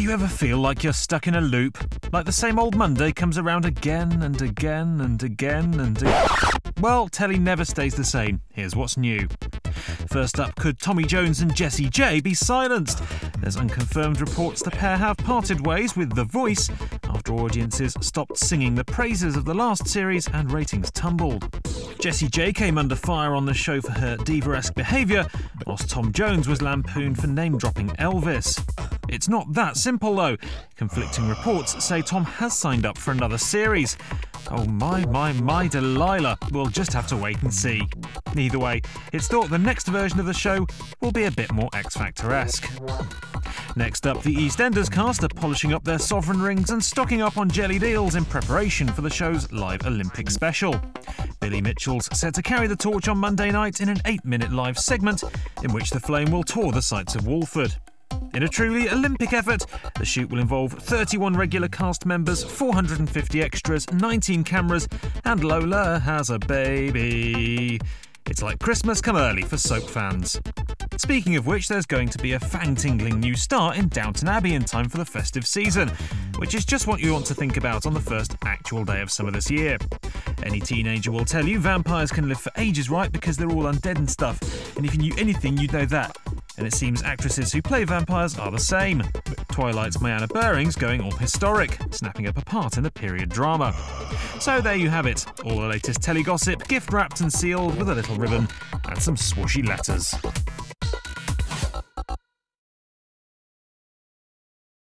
you ever feel like you're stuck in a loop? Like the same old Monday comes around again and again and again and again? Well, telly never stays the same. Here's what's new. First up, could Tommy Jones and Jessie J be silenced? There's unconfirmed reports the pair have parted ways with The Voice after audiences stopped singing the praises of the last series and ratings tumbled. Jessie J came under fire on the show for her diva-esque behaviour, whilst Tom Jones was lampooned for name-dropping Elvis. It's not that simple, though. Conflicting reports say Tom has signed up for another series. Oh my Delilah. We'll just have to wait and see. Either way, it's thought the next version of the show will be a bit more X Factor-esque. Next up, the EastEnders cast are polishing up their sovereign rings and stocking up on jellied eels in preparation for the show's live Olympic special. Billy Mitchell's set to carry the torch on Monday night in an 8-minute live segment in which the flame will tour the sights of Walford. In a truly Olympic effort, the shoot will involve 31 regular cast members, 450 extras, 19 cameras, and Lola has a baby. It's like Christmas come early for soap fans. Speaking of which, there's going to be a fang-tingling new star in Downton Abbey in time for the festive season, which is just what you want to think about on the first actual day of summer this year. Any teenager will tell you vampires can live for ages, right, because they're all undead and stuff, and if you knew anything, you'd know that. And it seems actresses who play vampires are the same. Twilight's Myanna Buring's going all historic, snapping up a part in the period drama. So there you have it, all the latest telly gossip, gift-wrapped and sealed with a little ribbon and some swooshy letters.